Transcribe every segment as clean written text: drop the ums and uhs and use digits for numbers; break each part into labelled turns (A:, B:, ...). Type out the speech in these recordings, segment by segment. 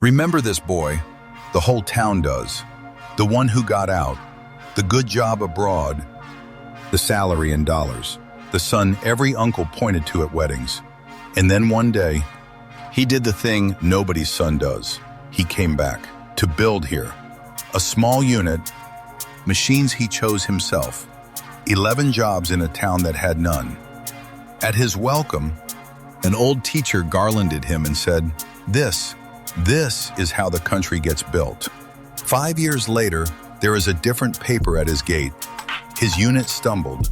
A: Remember this boy, the whole town does. The one who got out, the good job abroad, the salary in dollars, the son every uncle pointed to at weddings. And then one day, he did the thing nobody's son does. He came back to build here. A small unit, machines he chose himself, 11 jobs in a town that had none. At his welcome, an old teacher garlanded him and said, This is how the country gets built. 5 years later, there is a different paper at his gate. His unit stumbled.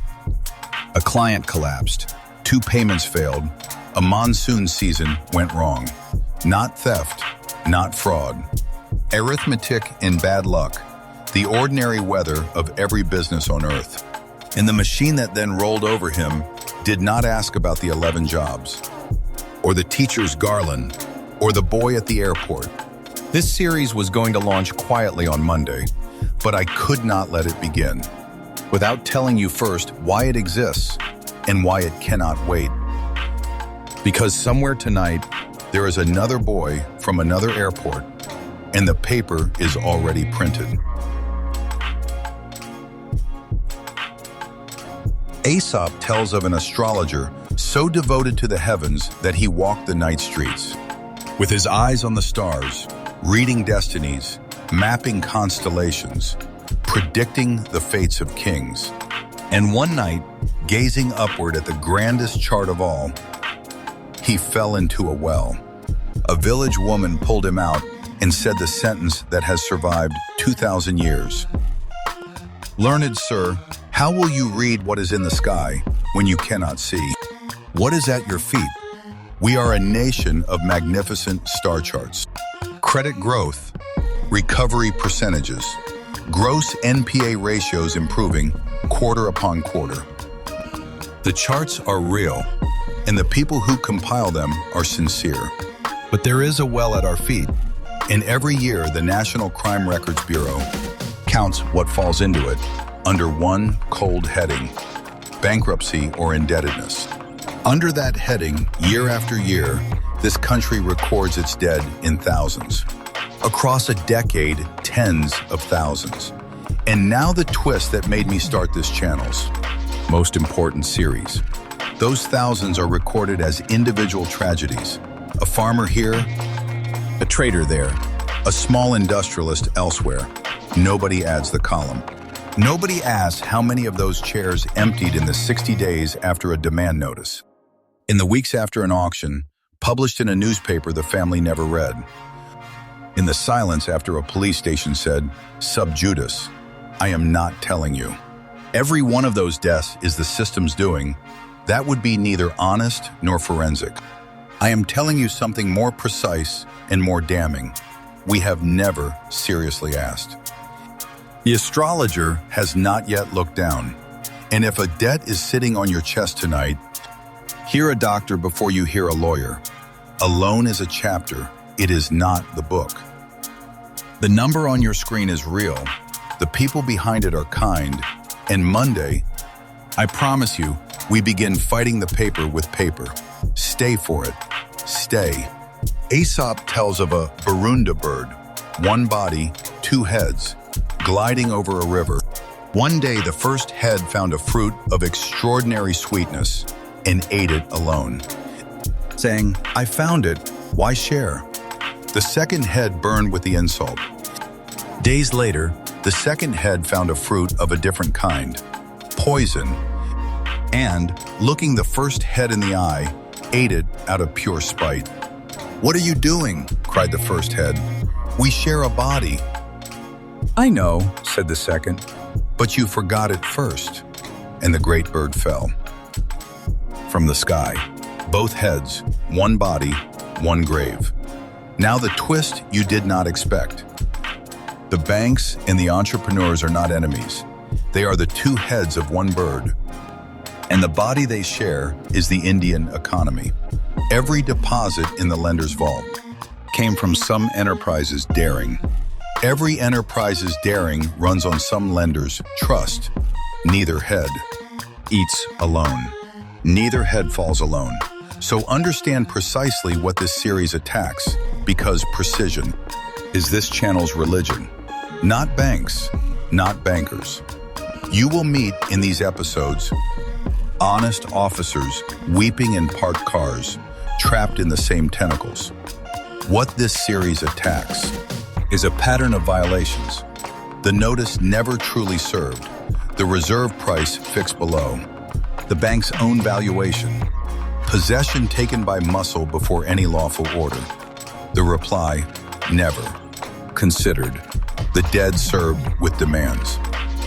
A: A client collapsed. 2 payments failed. A monsoon season went wrong. Not theft, not fraud. Arithmetic and bad luck. The ordinary weather of every business on earth. And the machine that then rolled over him did not ask about the 11 jobs, or the teacher's garland, or the boy at the airport. This series was going to launch quietly on Monday, but I could not let it begin without telling you first why it exists and why it cannot wait. Because somewhere tonight, there is another boy from another airport, and the paper is already printed. Aesop tells of an astrologer so devoted to the heavens that he walked the night streets. With his eyes on the stars, reading destinies, mapping constellations, predicting the fates of kings. And one night, gazing upward at the grandest chart of all, he fell into a well. A village woman pulled him out and said the sentence that has survived 2,000 years. Learned sir, how will you read what is in the sky when you cannot see? What is at your feet? We are a nation of magnificent star charts. Credit growth, recovery percentages, gross NPA ratios improving quarter upon quarter. The charts are real, and the people who compile them are sincere. But there is a well at our feet, and every year the National Crime Records Bureau counts what falls into it under one cold heading, bankruptcy or indebtedness. Under that heading, year after year, this country records its dead in thousands. Across a decade, tens of thousands. And now the twist that made me start this channel's most important series. Those thousands are recorded as individual tragedies. A farmer here, a trader there, a small industrialist elsewhere. Nobody adds the column. Nobody asks how many of those chairs emptied in the 60 days after a demand notice. In the weeks after an auction, published in a newspaper the family never read. In the silence after a police station said, sub judice, I am not telling you. Every one of those deaths is the system's doing. That would be neither honest nor forensic. I am telling you something more precise and more damning. We have never seriously asked. The astrologer has not yet looked down. And if a debt is sitting on your chest tonight, hear a doctor before you hear a lawyer. A loan is a chapter. It is not the book. The number on your screen is real. The people behind it are kind. And Monday, I promise you, we begin fighting the paper with paper. Stay for it. Stay. Aesop tells of a Barunda bird, one body, 2 heads, gliding over a river. One day, the first head found a fruit of extraordinary sweetness and ate it alone, saying, I found it, why share? The second head burned with the insult. Days later, the second head found a fruit of a different kind, poison, and, looking the first head in the eye, ate it out of pure spite. What are you doing? Cried the first head. We share a body. I know, said the second, but you forgot it first. And the great bird fell. From the sky, both heads, one body, one grave. Now the twist you did not expect. The banks and the entrepreneurs are not enemies. They are the 2 heads of one bird. And the body they share is the Indian economy. Every deposit in the lender's vault came from some enterprise's daring. Every enterprise's daring runs on some lender's trust. Neither head eats alone. Neither head falls alone. So understand precisely what this series attacks. because precision is this channel's religion. Not banks, not bankers. You will meet in these episodes honest officers weeping in parked cars, trapped in the same tentacles. What this series attacks is a pattern of violations. The notice never truly served, the reserve price fixed below, the bank's own valuation, possession taken by muscle before any lawful order. The reply, never. Considered. The dead served with demands.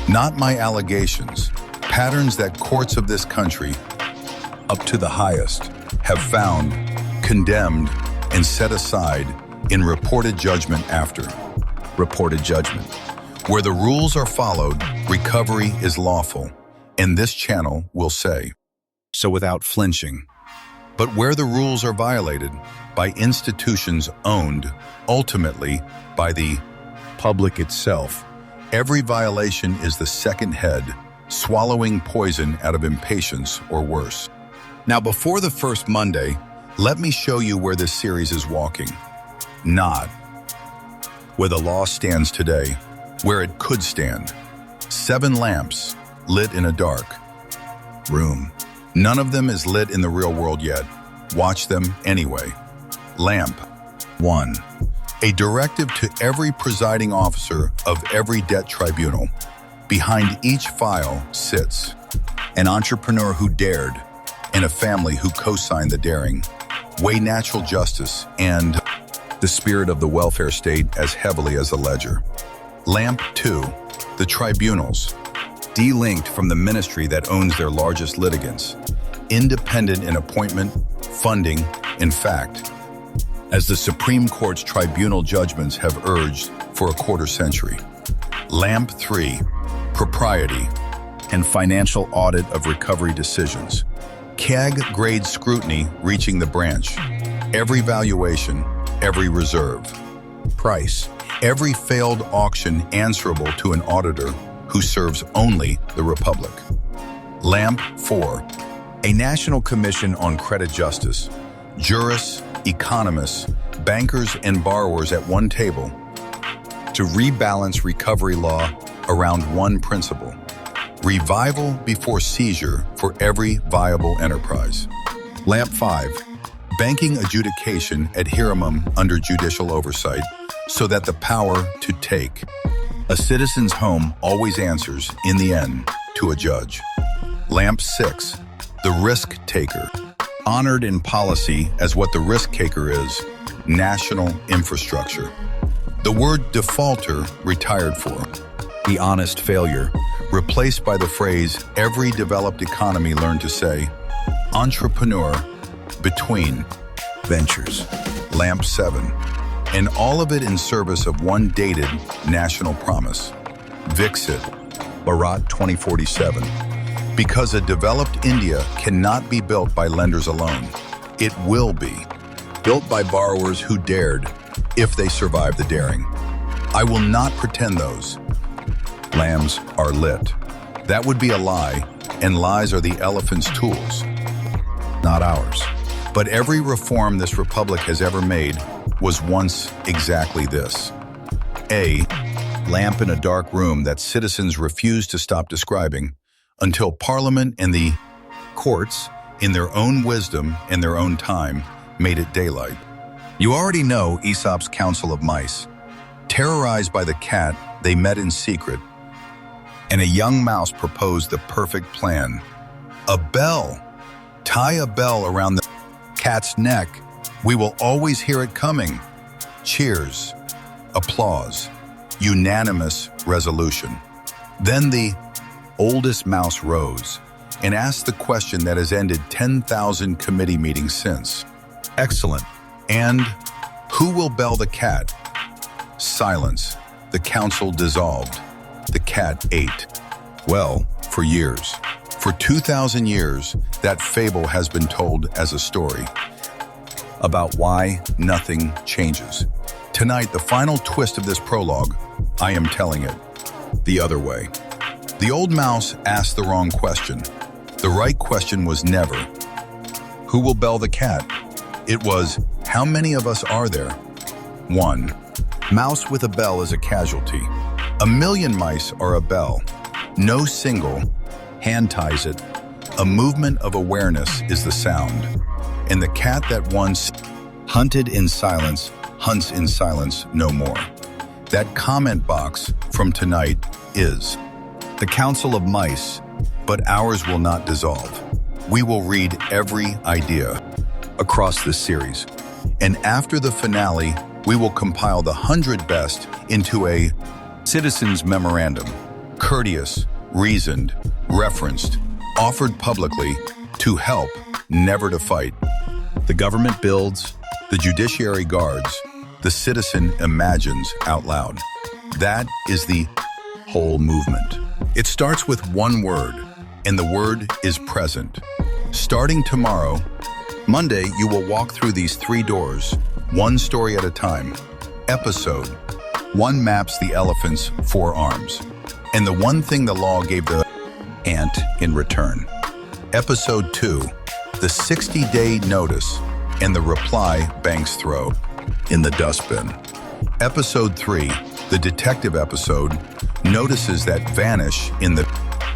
A: Not my allegations. Patterns that courts of this country, up to the highest, have found, condemned, and set aside in reported judgment after. Reported judgment. Where the rules are followed, recovery is lawful, and this channel will say so without flinching. But where the rules are violated by institutions owned, ultimately, by the public itself, every violation is the second head, swallowing poison out of impatience or worse. Now, before the first Monday, let me show you where this series is walking. Not where the law stands today, where it could stand. 7 lamps lit in a dark room. None of them is lit in the real world yet. Watch them anyway. Lamp 1. A directive to every presiding officer of every debt tribunal. Behind each file sits an entrepreneur who dared and a family who co-signed the daring. Weigh natural justice and the spirit of the welfare state as heavily as the ledger. Lamp 2. The tribunals. Delinked from the ministry that owns their largest litigants. Independent in appointment, funding, in fact, as the Supreme Court's tribunal judgments have urged for a quarter century. Lamp 3. Propriety and financial audit of recovery decisions. CAG grade scrutiny reaching the branch. Every valuation, every reserve. Price. Every failed auction answerable to an auditor who serves only the Republic. Lamp 4. A National Commission on Credit Justice. Jurists, economists, bankers, and borrowers at one table to rebalance recovery law around one principle. Revival before seizure for every viable enterprise. Lamp 5. Banking adjudication ad hirumum under judicial oversight so that the power to take a citizen's home always answers, in the end, to a judge. Lamp 6. The risk taker. Honored in policy as what the risk taker is, national infrastructure. The word defaulter retired for. The honest failure, replaced by the phrase every developed economy learned to say, entrepreneur, between, ventures. Lamp 7. And all of it in service of one dated national promise. Viksit Bharat 2047. Because a developed India cannot be built by lenders alone. It will be built by borrowers who dared, if they survive the daring. I will not pretend those lambs are lit. That would be a lie, and lies are the elephant's tools, not ours. But every reform this republic has ever made was once exactly this. A lamp in a dark room that citizens refused to stop describing until Parliament and the courts, in their own wisdom and their own time, made it daylight. You already know Aesop's council of mice. Terrorized by the cat, they met in secret, and a young mouse proposed the perfect plan. A bell. Tie a bell around the cat's neck. We will always hear it coming. Cheers. Applause. Unanimous resolution. Then the oldest mouse rose and asked the question that has ended 10,000 committee meetings since. Excellent. And who will bell the cat? Silence. The council dissolved. The cat ate. Well, for years. For 2,000 years, that fable has been told as a story about why nothing changes. Tonight, the final twist of this prologue, I am telling it the other way. The old mouse asked the wrong question. The right question was never, who will bell the cat? It was, how many of us are there? 1. Mouse with a bell is a casualty. A million mice are a bell. No single hand ties it. A movement of awareness is the sound. And the cat that once hunted in silence hunts in silence no more. That comment box from tonight is the Council of Mice, but ours will not dissolve. We will read every idea across this series. And after the finale, we will compile the 100 best into a Citizens Memorandum, courteous, reasoned, referenced, offered publicly, to help, never to fight. The government builds, the judiciary guards, the citizen imagines out loud. That is the whole movement. It starts with one word, and the word is present. Starting tomorrow, Monday, you will walk through these 3 doors, one story at a time. Episode 1 maps the elephant's 4 arms, and the one thing the law gave the ant in return. Episode 2, the 60-day notice, and the reply banks throw in the dustbin. Episode 3, the detective episode, notices that vanish in the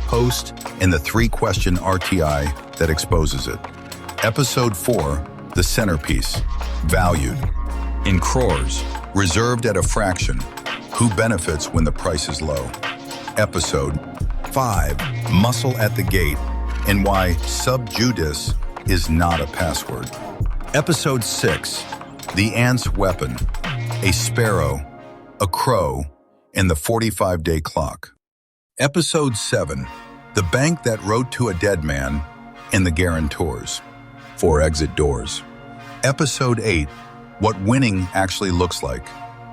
A: post and the 3-question RTI that exposes it. Episode 4, the centerpiece, valued in crores, reserved at a fraction, who benefits when the price is low. Episode 5, muscle at the gate, and why sub judice is not a password. Episode 6, the ant's weapon, a sparrow, a crow, and the 45-day clock. Episode 7, the bank that wrote to a dead man, and the guarantors, 4 exit doors. Episode 8, what winning actually looks like,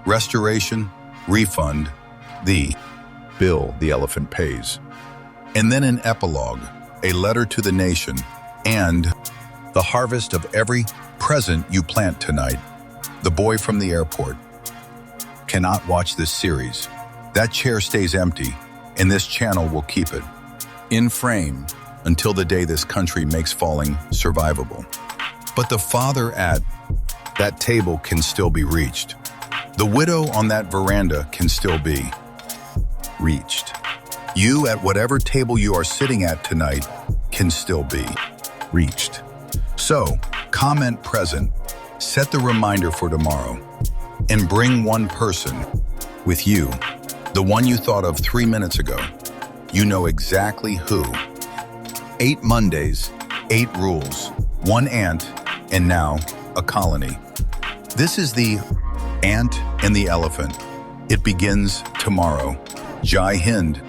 A: restoration, refund, the bill the elephant pays. And then an epilogue, a letter to the nation, and the harvest of every present you plant tonight. The boy from the airport cannot watch this series. That chair stays empty, and this channel will keep it in frame until the day this country makes falling survivable. But the father at that table can still be reached. The widow on that veranda can still be reached. You at whatever table you are sitting at tonight can still be reached. So, comment present, set the reminder for tomorrow, and bring one person with you, the one you thought of 3 minutes ago. You know exactly who. 8 Mondays, 8 rules, 1 ant, and now a colony. This is the ant and the elephant. It begins tomorrow. Jai Hind.